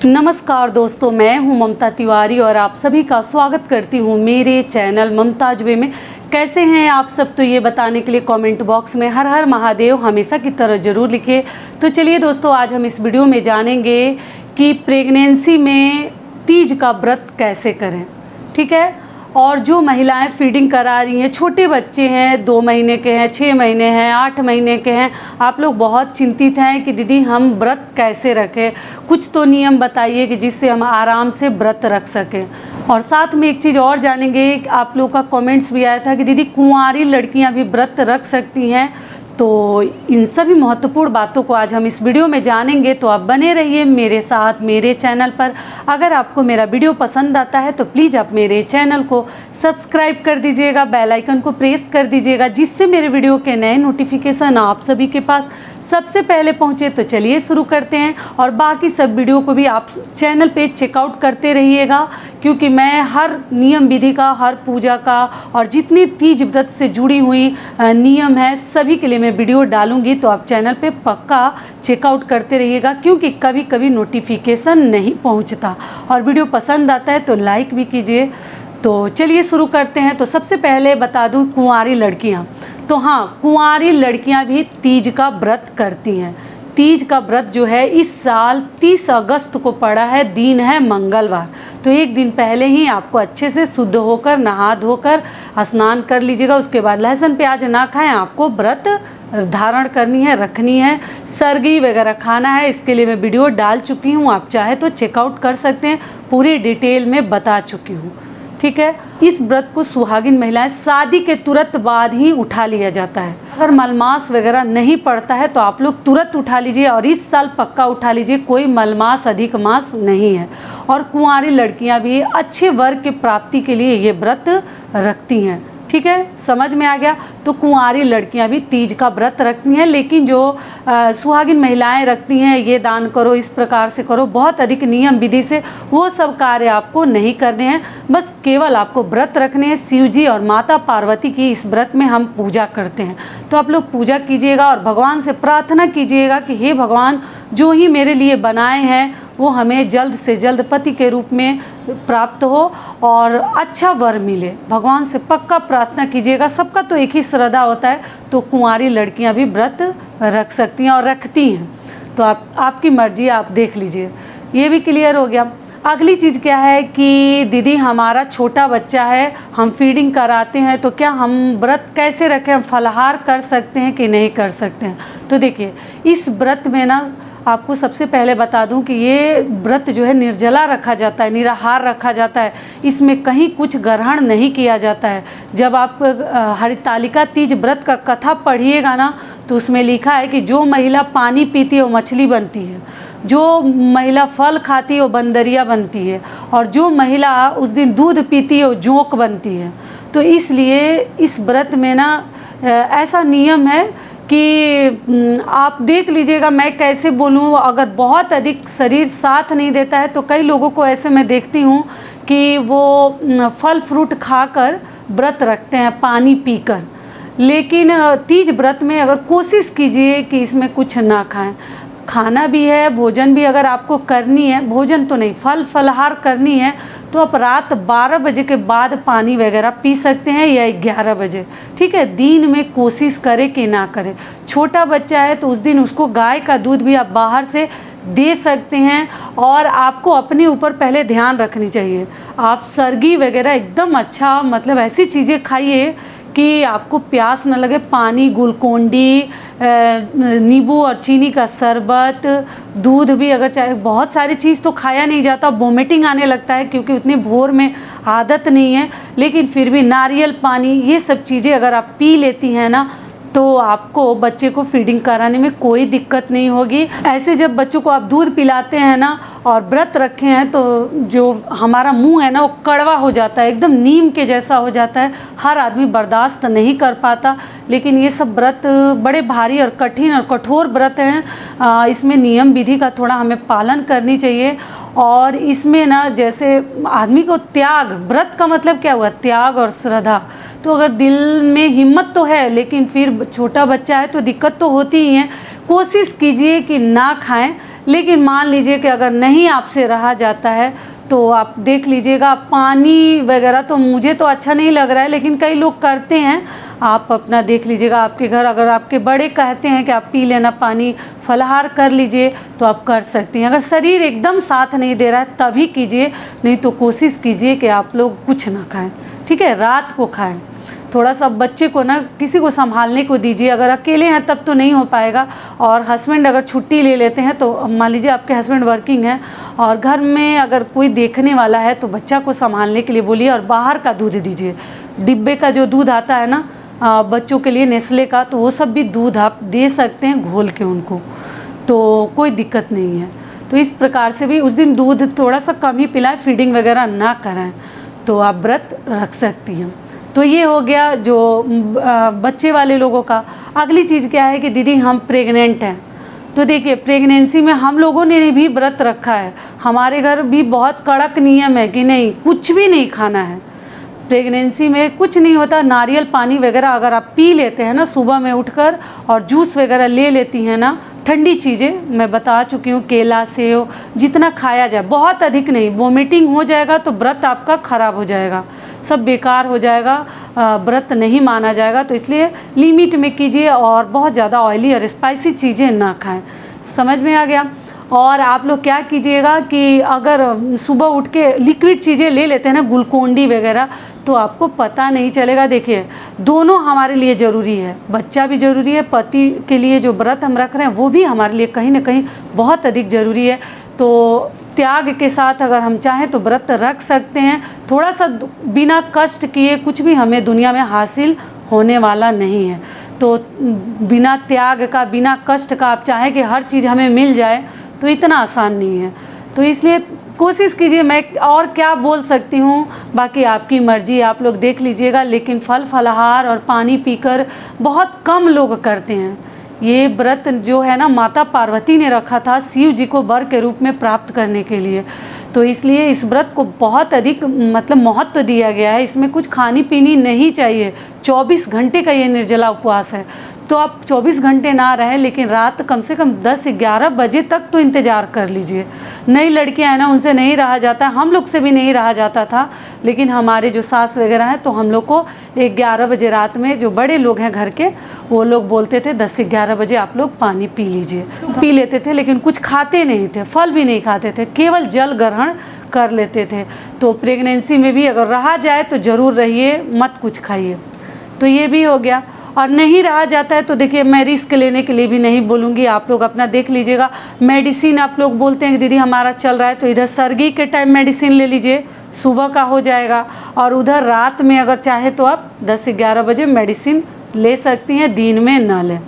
नमस्कार दोस्तों, मैं हूं ममता तिवारी और आप सभी का स्वागत करती हूं मेरे चैनल ममताज वे में। कैसे हैं आप सब, तो ये बताने के लिए कमेंट बॉक्स में हर हर महादेव हमेशा की तरह ज़रूर लिखिए। तो चलिए दोस्तों, आज हम इस वीडियो में जानेंगे कि प्रेगनेंसी में तीज का व्रत कैसे करें। ठीक है, और जो महिलाएं फीडिंग करा रही हैं, छोटे बच्चे हैं, 2 महीने के हैं, 6 महीने हैं, 8 महीने के हैं, आप लोग बहुत चिंतित हैं कि दीदी हम व्रत कैसे रखें। कुछ तो नियम बताइए कि जिससे हम आराम से व्रत रख सकें। और साथ में एक चीज़ और जानेंगे, आप लोग का कमेंट्स भी आया था कि दीदी कुंवारी लड़कियां भी व्रत रख सकती हैं। तो इन सभी महत्वपूर्ण बातों को आज हम इस वीडियो में जानेंगे, तो आप बने रहिए मेरे साथ मेरे चैनल पर। अगर आपको मेरा वीडियो पसंद आता है तो प्लीज़ आप मेरे चैनल को सब्सक्राइब कर दीजिएगा, बेल आइकन को प्रेस कर दीजिएगा, जिससे मेरे वीडियो के नए नोटिफिकेशन आप सभी के पास सबसे पहले पहुंचे। तो चलिए शुरू करते हैं, और बाकी सब वीडियो को भी आप चैनल पे चेकआउट करते रहिएगा, क्योंकि मैं हर नियम विधि का, हर पूजा का और जितनी तीज व्रत से जुड़ी हुई नियम है सभी के लिए मैं वीडियो डालूंगी। तो आप चैनल पे पक्का चेकआउट करते रहिएगा, क्योंकि कभी कभी नोटिफिकेशन नहीं पहुंचता। और वीडियो पसंद आता है तो लाइक भी कीजिए। तो चलिए शुरू करते हैं। तो सबसे पहले बता दूं, कुंवारी लड़कियां, तो हाँ, कुंवारी लड़कियां भी तीज का व्रत करती हैं। तीज का व्रत जो है इस साल 30 अगस्त को पड़ा है, दिन है मंगलवार। तो एक दिन पहले ही आपको अच्छे से शुद्ध होकर, नहा धोकर स्नान कर लीजिएगा। उसके बाद लहसुन प्याज ना खाएं, आपको व्रत धारण करनी है, रखनी है, सरगी वगैरह खाना है। इसके लिए मैं वीडियो डाल चुकी हूँ, आप चाहे तो चेकआउट कर सकते हैं, पूरी डिटेल में बता चुकी हूँ। ठीक है, इस व्रत को सुहागिन महिलाएं शादी के तुरंत बाद ही उठा लिया जाता है। अगर मलमास वगैरह नहीं पड़ता है तो आप लोग तुरंत उठा लीजिए, और इस साल पक्का उठा लीजिए, कोई मलमास अधिक मास नहीं है। और कुंवारी लड़कियां भी अच्छे वर्ग की प्राप्ति के लिए ये व्रत रखती हैं। ठीक है, समझ में आ गया। तो कुंवारी लड़कियां भी तीज का व्रत रखती हैं, लेकिन जो सुहागिन महिलाएं रखती हैं, ये दान करो, इस प्रकार से करो, बहुत अधिक नियम विधि से, वो सब कार्य आपको नहीं करने हैं। बस केवल आपको व्रत रखने हैं। शिव जी और माता पार्वती की इस व्रत में हम पूजा करते हैं। तो आप लोग पूजा कीजिएगा और भगवान से प्रार्थना कीजिएगा कि हे भगवान, जो ही मेरे लिए बनाए हैं वो हमें जल्द से जल्द पति के रूप में प्राप्त हो और अच्छा वर मिले। भगवान से पक्का प्रार्थना कीजिएगा। सबका तो एक ही श्रद्धा होता है, तो कुंवारी लड़कियां भी व्रत रख सकती हैं और रखती हैं। तो आपकी मर्जी, आप देख लीजिए। ये भी क्लियर हो गया। अगली चीज़ क्या है कि दीदी हमारा छोटा बच्चा है, हम फीडिंग कराते हैं, तो क्या हम व्रत कैसे रखें, हम फलाहार कर सकते हैं कि नहीं कर सकते हैं। तो देखिए, इस व्रत में ना आपको सबसे पहले बता दूं कि ये व्रत जो है निर्जला रखा जाता है, निराहार रखा जाता है। इसमें कहीं कुछ ग्रहण नहीं किया जाता है। जब आप हरितालिका तीज व्रत का कथा पढ़िएगा ना, तो उसमें लिखा है कि जो महिला पानी पीती है वो मछली बनती है, जो महिला फल खाती है वो बंदरिया बनती है, और जो महिला उस दिन दूध पीती है वो जोंक बनती है। तो इसलिए इस व्रत में ना ऐसा नियम है कि आप देख लीजिएगा, मैं कैसे बोलूँ। अगर बहुत अधिक शरीर साथ नहीं देता है तो कई लोगों को ऐसे मैं देखती हूँ कि वो फल फ्रूट खाकर व्रत रखते हैं, पानी पीकर। लेकिन तीज व्रत में अगर कोशिश कीजिए कि इसमें कुछ ना खाएं। खाना भी है, भोजन भी अगर आपको करनी है, भोजन तो नहीं, फलाहार करनी है, तो आप रात 12 बजे के बाद पानी वगैरह पी सकते हैं, या 11 बजे। ठीक है, दिन में कोशिश करें कि ना करें। छोटा बच्चा है तो उस दिन उसको गाय का दूध भी आप बाहर से दे सकते हैं। और आपको अपने ऊपर पहले ध्यान रखनी चाहिए। आप सरगी वगैरह एकदम अच्छा, मतलब ऐसी चीज़ें खाइए कि आपको प्यास न लगे। पानी, ग्लूकोन-डी, नींबू और चीनी का शरबत, दूध भी अगर चाहे, बहुत सारी चीज़ तो खाया नहीं जाता, वोमिटिंग आने लगता है क्योंकि उतने भोर में आदत नहीं है। लेकिन फिर भी नारियल पानी, ये सब चीज़ें अगर आप पी लेती हैं ना, तो आपको बच्चे को फीडिंग कराने में कोई दिक्कत नहीं होगी। ऐसे जब बच्चों को आप दूध पिलाते हैं ना और व्रत रखे हैं, तो जो हमारा मुंह है ना वो कड़वा हो जाता है, एकदम नीम के जैसा हो जाता है। हर आदमी बर्दाश्त नहीं कर पाता। लेकिन ये सब व्रत बड़े भारी और कठिन और कठोर व्रत हैं। इसमें नियम विधि का थोड़ा हमें पालन करनी चाहिए। और इसमें ना जैसे आदमी को त्याग, व्रत का मतलब क्या हुआ, त्याग और श्रद्धा। तो अगर दिल में हिम्मत तो है, लेकिन फिर छोटा बच्चा है तो दिक्कत तो होती ही है। कोशिश कीजिए कि ना खाएं, लेकिन मान लीजिए कि अगर नहीं आपसे रहा जाता है तो आप देख लीजिएगा, पानी वगैरह तो मुझे तो अच्छा नहीं लग रहा है, लेकिन कई लोग करते हैं। आप अपना देख लीजिएगा, आपके घर अगर आपके बड़े कहते हैं कि आप पी लेना पानी, फलाहार कर लीजिए, तो आप कर सकती हैं। अगर शरीर एकदम साथ नहीं दे रहा है तभी कीजिए, नहीं तो कोशिश कीजिए कि आप लोग कुछ ना खाएं, ठीक है, रात को खाएं। थोड़ा सा बच्चे को ना किसी को संभालने को दीजिए। अगर अकेले हैं तब तो नहीं हो पाएगा, और हस्बैंड अगर छुट्टी ले लेते हैं तो मान लीजिए आपके हस्बैंड वर्किंग हैं और घर में अगर कोई देखने वाला है तो बच्चा को संभालने के लिए बोलिए, और बाहर का दूध दीजिए। डिब्बे का जो दूध आता है ना बच्चों के लिए नेस्ले का, तो वो सब भी दूध आप दे सकते हैं घोल के उनको, तो कोई दिक्कत नहीं है। तो इस प्रकार से भी उस दिन दूध थोड़ा सा कम ही पिलाएं, फीडिंग वगैरह ना कराएं, तो आप व्रत रख सकती हैं। तो ये हो गया जो बच्चे वाले लोगों का। अगली चीज़ क्या है कि दीदी हम प्रेग्नेंट हैं, तो देखिए प्रेगनेंसी में हम लोगों ने भी व्रत रखा है। हमारे घर भी बहुत कड़क नियम है कि नहीं, कुछ भी नहीं खाना है प्रेगनेंसी में, कुछ नहीं होता। नारियल पानी वगैरह अगर आप पी लेते हैं ना सुबह में उठकर, और जूस वगैरह ले लेती हैं ना, ठंडी चीज़ें मैं बता चुकी हूँ, केला सेव जितना खाया जाए, बहुत अधिक नहीं। वोमिटिंग हो जाएगा तो व्रत आपका ख़राब हो जाएगा, सब बेकार हो जाएगा, व्रत नहीं माना जाएगा। तो इसलिए लिमिट में कीजिए और बहुत ज़्यादा ऑयली और स्पाइसी चीज़ें ना खाएं। समझ में आ गया। और आप लोग क्या कीजिएगा कि अगर सुबह उठ के लिक्विड चीज़ें ले लेते हैं ना, ग्लूकोन-डी वगैरह, तो आपको पता नहीं चलेगा। देखिए दोनों हमारे लिए ज़रूरी है, बच्चा भी ज़रूरी है, पति के लिए जो व्रत हम रख रहे हैं वो भी हमारे लिए कहीं ना कहीं बहुत अधिक ज़रूरी है। तो त्याग के साथ अगर हम चाहें तो व्रत रख सकते हैं। थोड़ा सा बिना कष्ट किए कुछ भी हमें दुनिया में हासिल होने वाला नहीं है। तो बिना त्याग का, बिना कष्ट का आप चाहें कि हर चीज़ हमें मिल जाए तो इतना आसान नहीं है। तो इसलिए कोशिश कीजिए। मैं और क्या बोल सकती हूँ, बाकी आपकी मर्जी, आप लोग देख लीजिएगा। लेकिन फल फलाहार और पानी पीकर बहुत कम लोग करते हैं। ये व्रत जो है ना, माता पार्वती ने रखा था शिव जी को वर के रूप में प्राप्त करने के लिए। तो इसलिए इस व्रत को बहुत अधिक मतलब महत्व दिया गया है। इसमें कुछ खानी पीनी नहीं चाहिए। 24 घंटे का ये निर्जला उपवास है। तो आप 24 घंटे ना रहें, लेकिन रात कम से कम 10-11 बजे तक तो इंतज़ार कर लीजिए। नई लड़कियां हैं ना, उनसे नहीं रहा जाता, हम लोग से भी नहीं रहा जाता था, लेकिन हमारे जो सास वगैरह हैं तो हम लोग को 11 बजे रात में, जो बड़े लोग हैं घर के, वो लोग बोलते थे 10 से 11 बजे आप लोग पानी पी लीजिए। पी लेते थे, लेकिन कुछ खाते नहीं थे, फल भी नहीं खाते थे, केवल जल ग्रहण कर लेते थे। तो प्रेगनेंसी में भी अगर रहा जाए तो ज़रूर रहिए, मत कुछ खाइए। तो ये भी हो गया। और नहीं रहा जाता है तो देखिए मैं रिस्क लेने के लिए भी नहीं बोलूँगी, आप लोग अपना देख लीजिएगा। मेडिसिन आप लोग बोलते हैं कि दीदी हमारा चल रहा है, तो इधर सर्गी के टाइम मेडिसिन ले लीजिए, सुबह का हो जाएगा। और उधर रात में अगर चाहे तो आप 10 से 11 बजे मेडिसिन ले सकती हैं, दिन में ना लें।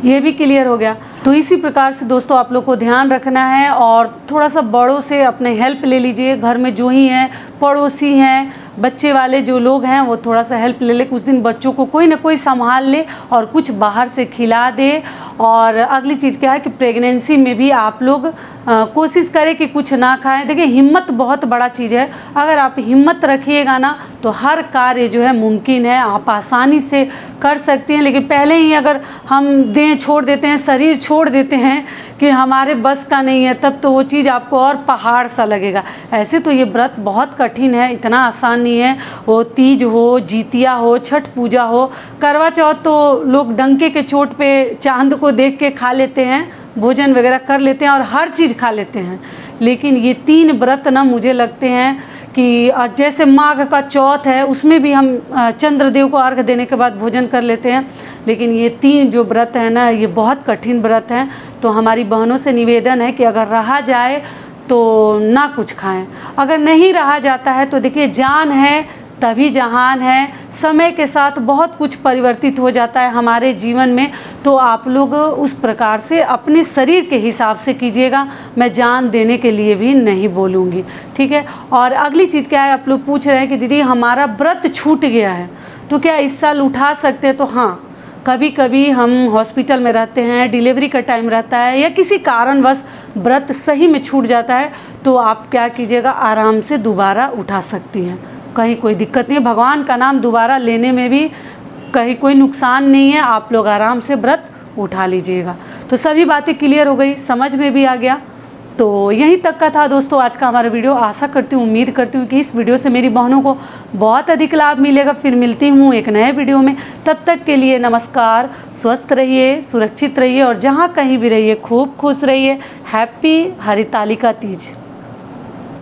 ये भी क्लियर हो गया। तो इसी प्रकार से दोस्तों आप लोग को ध्यान रखना है, और थोड़ा सा बड़ों से अपने हेल्प ले लीजिए। घर में जो ही हैं, पड़ोसी हैं, बच्चे वाले जो लोग हैं, वो थोड़ा सा हेल्प ले ले। कुछ दिन बच्चों को कोई ना कोई संभाल ले और कुछ बाहर से खिला दे। और अगली चीज़ क्या है कि प्रेगनेंसी में भी आप लोग कोशिश करें कि कुछ ना खाएं। देखिए हिम्मत बहुत बड़ा चीज़ है। अगर आप हिम्मत रखिएगा ना तो हर कार्य जो है मुमकिन है, आप आसानी से कर सकती हैं। लेकिन पहले ही अगर हम देह छोड़ देते हैं, शरीर छोड़ देते हैं कि हमारे बस का नहीं है, तब तो वो चीज़ आपको और पहाड़ सा लगेगा। ऐसे तो ये व्रत बहुत कठिन है, इतना आसान नहीं है। वो तीज हो, जीतिया हो, छठ पूजा हो, करवा चौथ तो लोग डंके के चोट पे चांद को देख के खा लेते हैं, भोजन वगैरह कर लेते हैं और हर चीज़ खा लेते हैं। लेकिन ये 3 व्रत ना मुझे लगते हैं कि जैसे माघ का चौथ है, उसमें भी हम चंद्रदेव को अर्घ देने के बाद भोजन कर लेते हैं। लेकिन ये 3 जो व्रत है ना, ये बहुत कठिन व्रत हैं। तो हमारी बहनों से निवेदन है कि अगर रहा जाए तो ना कुछ खाएं। अगर नहीं रहा जाता है तो देखिए जान है तभी जहान है। समय के साथ बहुत कुछ परिवर्तित हो जाता है हमारे जीवन में। तो आप लोग उस प्रकार से अपने शरीर के हिसाब से कीजिएगा। मैं जान देने के लिए भी नहीं बोलूँगी, ठीक है। और अगली चीज़ क्या है, आप लोग पूछ रहे हैं कि दीदी हमारा व्रत छूट गया है तो क्या इस साल उठा सकते हैं? तो हाँ, कभी कभी हम हॉस्पिटल में रहते हैं, डिलीवरी का टाइम रहता है, या किसी कारणवश व्रत सही में छूट जाता है, तो आप क्या कीजिएगा, आराम से दोबारा उठा सकती हैं। कहीं कोई दिक्कत नहीं है। भगवान का नाम दोबारा लेने में भी कहीं कोई नुकसान नहीं है। आप लोग आराम से व्रत उठा लीजिएगा। तो सभी बातें क्लियर हो गई, समझ में भी आ गया। तो यहीं तक का था दोस्तों आज का हमारा वीडियो। आशा करती हूँ, उम्मीद करती हूँ कि इस वीडियो से मेरी बहनों को बहुत अधिक लाभ मिलेगा। फिर मिलती हूँ एक नए वीडियो में, तब तक के लिए नमस्कार। स्वस्थ रहिए, सुरक्षित रहिए और जहाँ कहीं भी रहिए खूब खुश रहिए। हैप्पी हरितालिका तीज।